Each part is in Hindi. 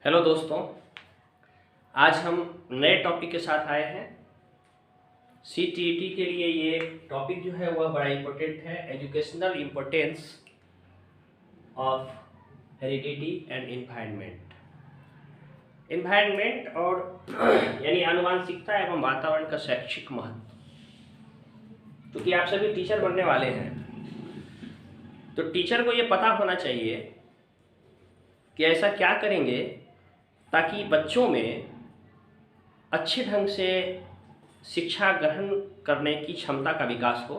हेलो दोस्तों, आज हम नए टॉपिक के साथ आए हैं। CTET के लिए ये टॉपिक जो है वह बड़ा इम्पोर्टेंट है, educational importance of heredity and environment. Environment और यानी आनुवंशिकता एवं वातावरण का शैक्षिक महत्व। क्योंकि आप सभी टीचर बनने वाले हैं तो टीचर को ये पता होना चाहिए कि ऐसा क्या करेंगे ताकि बच्चों में अच्छे ढंग से शिक्षा ग्रहण करने की क्षमता का विकास हो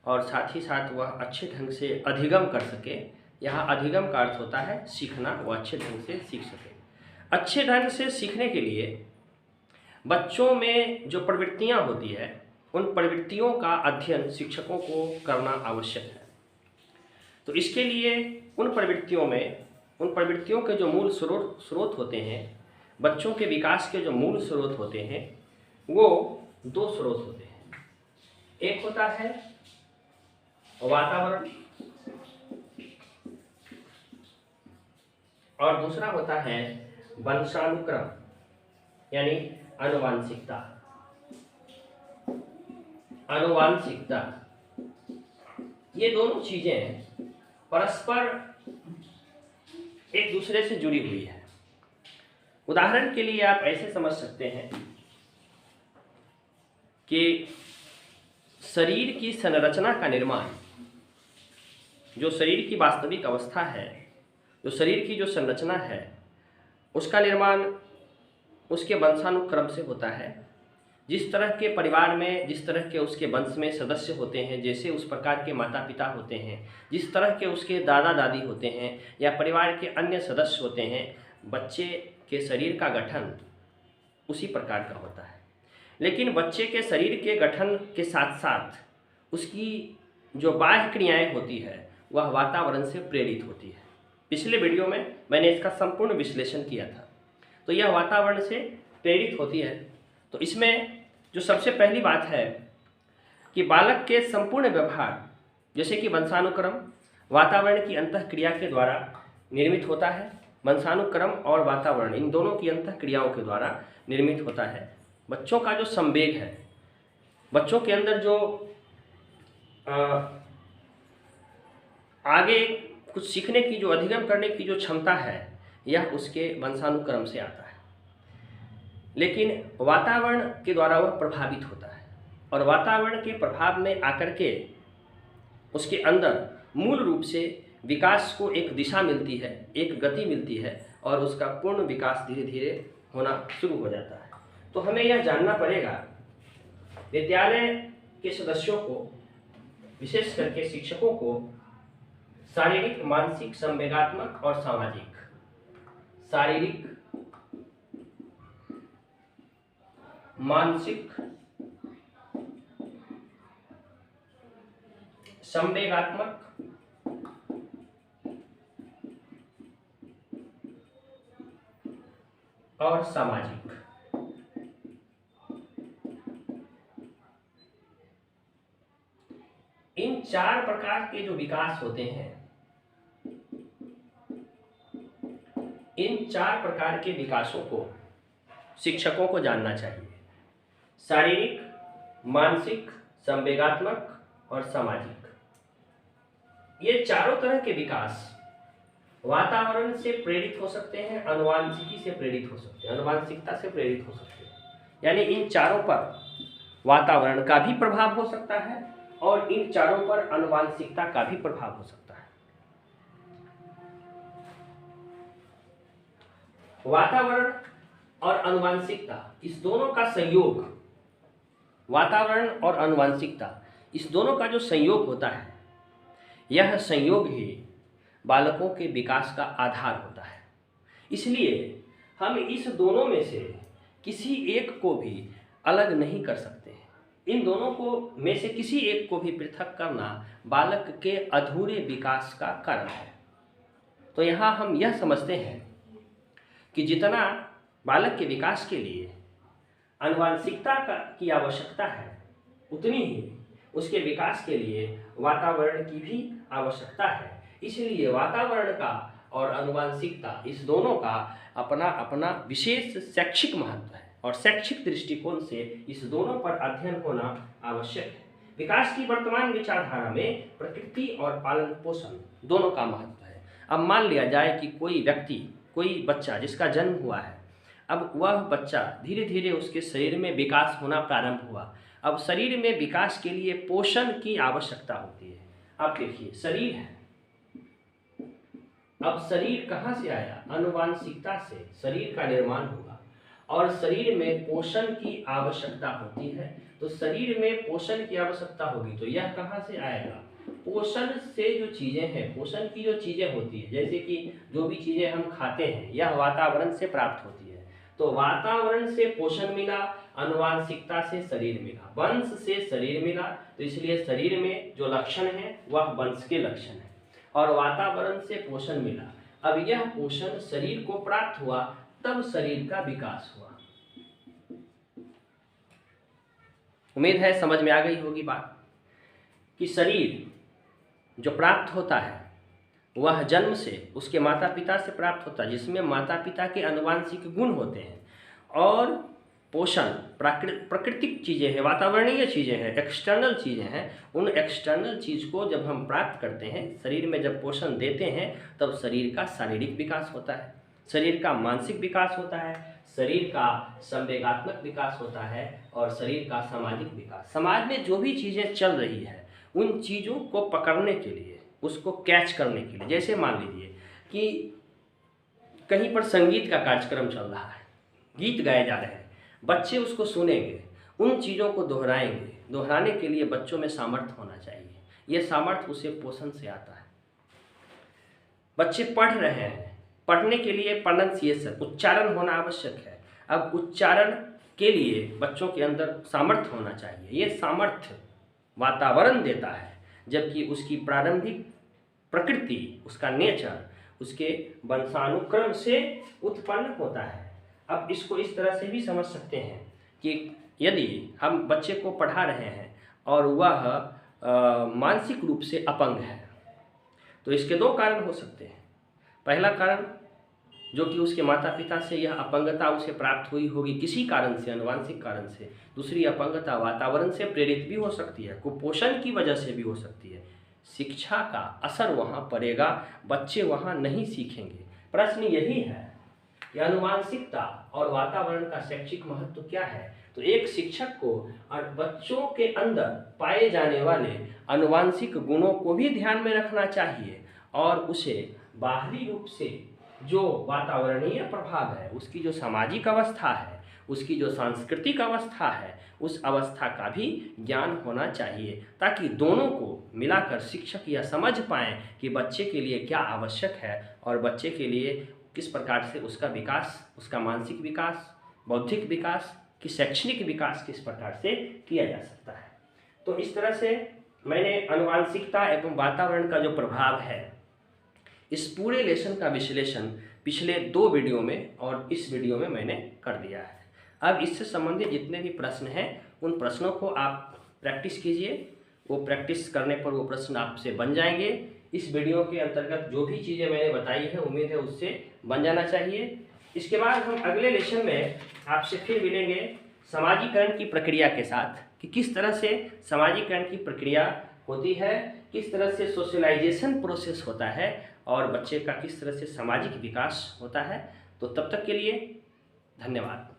और साथ ही साथ वह अच्छे ढंग से अधिगम कर सके। यहाँ अधिगम का अर्थ होता है सीखना, वह अच्छे ढंग से सीख सके। अच्छे ढंग से सीखने के लिए बच्चों में जो प्रवृत्तियाँ होती है उन प्रवृत्तियों का अध्ययन शिक्षकों को करना आवश्यक है। तो इसके लिए उन प्रवृत्तियों के जो मूल स्रोत होते हैं, बच्चों के विकास के जो मूल स्रोत होते हैं वो दो स्रोत होते हैं। एक होता है वातावरण और दूसरा होता है वंशानुक्रम यानी आनुवंशिकता। ये दोनों चीजें परस्पर एक दूसरे से जुड़ी हुई है। उदाहरण के लिए आप ऐसे समझ सकते हैं कि शरीर की संरचना का निर्माण, जो शरीर की वास्तविक अवस्था है, जो शरीर की जो संरचना है, उसका निर्माण उसके वंशानुक्रम से होता है। जिस तरह के परिवार में जिस तरह के उसके वंश में सदस्य होते हैं, जैसे उस प्रकार के माता पिता होते हैं, जिस तरह के उसके दादा दादी होते हैं या परिवार के अन्य सदस्य होते हैं, बच्चे के शरीर का गठन उसी प्रकार का होता है। लेकिन बच्चे के शरीर के गठन के साथ साथ उसकी जो बाह्य क्रियाएं होती है वह वातावरण से प्रेरित होती है। पिछले वीडियो में मैंने इसका संपूर्ण विश्लेषण किया था। तो यह वातावरण से प्रेरित होती है। तो इसमें जो सबसे पहली बात है कि बालक के संपूर्ण व्यवहार, जैसे कि वंशानुक्रम वातावरण की अंतःक्रिया के द्वारा निर्मित होता है। वंशानुक्रम और वातावरण इन दोनों की अंतःक्रियाओं के द्वारा निर्मित होता है। बच्चों का जो संवेग है, बच्चों के अंदर जो आगे कुछ सीखने की, जो अधिगम करने की जो क्षमता है, यह उसके वंशानुक्रम से आता है। लेकिन वातावरण के द्वारा वह प्रभावित होता है और वातावरण के प्रभाव में आकर के उसके अंदर मूल रूप से विकास को एक दिशा मिलती है, एक गति मिलती है और उसका पूर्ण विकास धीरे धीरे होना शुरू हो जाता है। तो हमें यह जानना पड़ेगा, विद्यालय के सदस्यों को, विशेष करके शिक्षकों को शारीरिक, मानसिक, संवेगात्मक और सामाजिक, शारीरिक, मानसिक, संवेगात्मक और सामाजिक, इन चार प्रकार के जो विकास होते हैं, इन चार प्रकार के विकासों को शिक्षकों को जानना चाहिए। शारीरिक, मानसिक, संवेगात्मक और सामाजिक, ये चारों तरह के विकास वातावरण से प्रेरित हो सकते हैं, आनुवंशिकी से प्रेरित हो सकते हैं, आनुवंशिकता से प्रेरित हो सकते हैं। यानी इन चारों पर वातावरण का भी प्रभाव हो सकता है और इन चारों पर आनुवंशिकता का भी प्रभाव हो सकता है। वातावरण और आनुवंशिकता, इस दोनों का संयोग, वातावरण और आनुवंशिकता, इस दोनों का जो संयोग होता है, यह संयोग ही बालकों के विकास का आधार होता है। इसलिए हम इस दोनों में से किसी एक को भी अलग नहीं कर सकते हैं। इन दोनों को में से किसी एक को भी पृथक करना बालक के अधूरे विकास का कारण है। तो यहाँ हम यह समझते हैं कि जितना बालक के विकास के लिए आनुवंशिकता की आवश्यकता है, उतनी ही उसके विकास के लिए वातावरण की भी आवश्यकता है। इसलिए वातावरण का और आनुवांशिकता, इस दोनों का अपना अपना विशेष शैक्षिक महत्व है और शैक्षिक दृष्टिकोण से इस दोनों पर अध्ययन होना आवश्यक है। विकास की वर्तमान विचारधारा में प्रकृति और पालन पोषण दोनों का महत्व है। अब मान लिया जाए कि कोई व्यक्ति, कोई बच्चा जिसका जन्म हुआ है, अब वह बच्चा धीरे धीरे उसके शरीर में विकास होना प्रारंभ हुआ। अब शरीर में विकास के लिए पोषण की आवश्यकता होती है। अब देखिए, शरीर है, अब शरीर कहाँ से आया? आनुवांशिकता से शरीर का निर्माण होगा और शरीर में पोषण की आवश्यकता होती है। तो शरीर में पोषण की आवश्यकता होगी तो यह कहाँ से आएगा? पोषण से जो चीज़ें हैं, पोषण की जो चीज़ें होती है, जैसे कि जो भी चीज़ें हम खाते हैं यह वातावरण से प्राप्त होती है। तो वातावरण से पोषण मिला, आनुवांशिकता से शरीर मिला, वंश से शरीर मिला, तो इसलिए शरीर में जो लक्षण है वह वंश के लक्षण है और वातावरण से पोषण मिला। अब यह पोषण शरीर को प्राप्त हुआ, तब शरीर का विकास हुआ। उम्मीद है समझ में आ गई होगी बात कि शरीर जो प्राप्त होता है वह जन्म से उसके माता पिता से प्राप्त होता है, जिसमें माता पिता के आनुवांशिक गुण होते हैं। और पोषण प्राकृतिक चीज़ें हैं, वातावरणीय चीज़ें हैं, एक्सटर्नल चीज़ें हैं। उन एक्सटर्नल चीज़ को जब हम प्राप्त करते हैं, शरीर में जब पोषण देते हैं, तब शरीर का शारीरिक विकास होता है, शरीर का मानसिक विकास होता है, शरीर का संवेगात्मक विकास होता है और शरीर का सामाजिक विकास। समाज में जो भी चीज़ें चल रही है उन चीज़ों को पकड़ने के लिए, उसको कैच करने के लिए, जैसे मान लीजिए कि कहीं पर संगीत का कार्यक्रम चल रहा है, गीत गाए जा रहे हैं, बच्चे उसको सुनेंगे, उन चीज़ों को दोहराएंगे। दोहराने के लिए बच्चों में सामर्थ्य होना चाहिए, यह सामर्थ्य उसे पोषण से आता है। बच्चे पढ़ रहे हैं, पढ़ने के लिए प्रोनाउंसिएशन, उच्चारण होना आवश्यक है। अब उच्चारण के लिए बच्चों के अंदर सामर्थ्य होना चाहिए, ये सामर्थ्य वातावरण देता है, जबकि उसकी प्रारंभिक प्रकृति, उसका नेचर, उसके वंशानुक्रम से उत्पन्न होता है। अब इसको इस तरह से भी समझ सकते हैं कि यदि हम बच्चे को पढ़ा रहे हैं और वह मानसिक रूप से अपंग है, तो इसके दो कारण हो सकते हैं। पहला कारण जो कि उसके माता पिता से यह अपंगता उसे प्राप्त हुई होगी किसी कारण से, अनुवांशिक कारण से। दूसरी अपंगता वातावरण से प्रेरित भी हो सकती है, कुपोषण की वजह से भी हो सकती है। शिक्षा का असर वहाँ पड़ेगा, बच्चे वहाँ नहीं सीखेंगे। प्रश्न यही है कि आनुवांशिकता और वातावरण का शैक्षिक महत्व क्या है? तो एक शिक्षक को और बच्चों के अंदर पाए जाने वाले आनुवांशिक गुणों को भी ध्यान में रखना चाहिए और उसे बाहरी रूप से जो वातावरणीय प्रभाव है, उसकी जो सामाजिक अवस्था है, उसकी जो सांस्कृतिक अवस्था है, उस अवस्था का भी ज्ञान होना चाहिए, ताकि दोनों को मिलाकर शिक्षक यह समझ पाएँ कि बच्चे के लिए क्या आवश्यक है और बच्चे के लिए किस प्रकार से उसका विकास, उसका मानसिक विकास, बौद्धिक विकास कि शैक्षणिक विकास किस प्रकार से किया जा सकता है। तो इस तरह से मैंने आनुवांशिकता एवं वातावरण का जो प्रभाव है, इस पूरे लेसन का विश्लेषण पिछले 2 वीडियो में और इस वीडियो में मैंने कर दिया है। अब इससे संबंधित जितने भी प्रश्न हैं उन प्रश्नों को आप प्रैक्टिस कीजिए, वो प्रैक्टिस करने पर वो प्रश्न आपसे बन जाएंगे। इस वीडियो के अंतर्गत जो भी चीज़ें मैंने बताई है, उम्मीद है उससे बन जाना चाहिए। इसके बाद हम अगले लेसन में आपसे फिर मिलेंगे समाजीकरण की प्रक्रिया के साथ, कि किस तरह से समाजीकरण की प्रक्रिया होती है, किस तरह से सोशलाइजेशन प्रोसेस होता है और बच्चे का किस तरह से सामाजिक विकास होता है। तो तब तक के लिए धन्यवाद।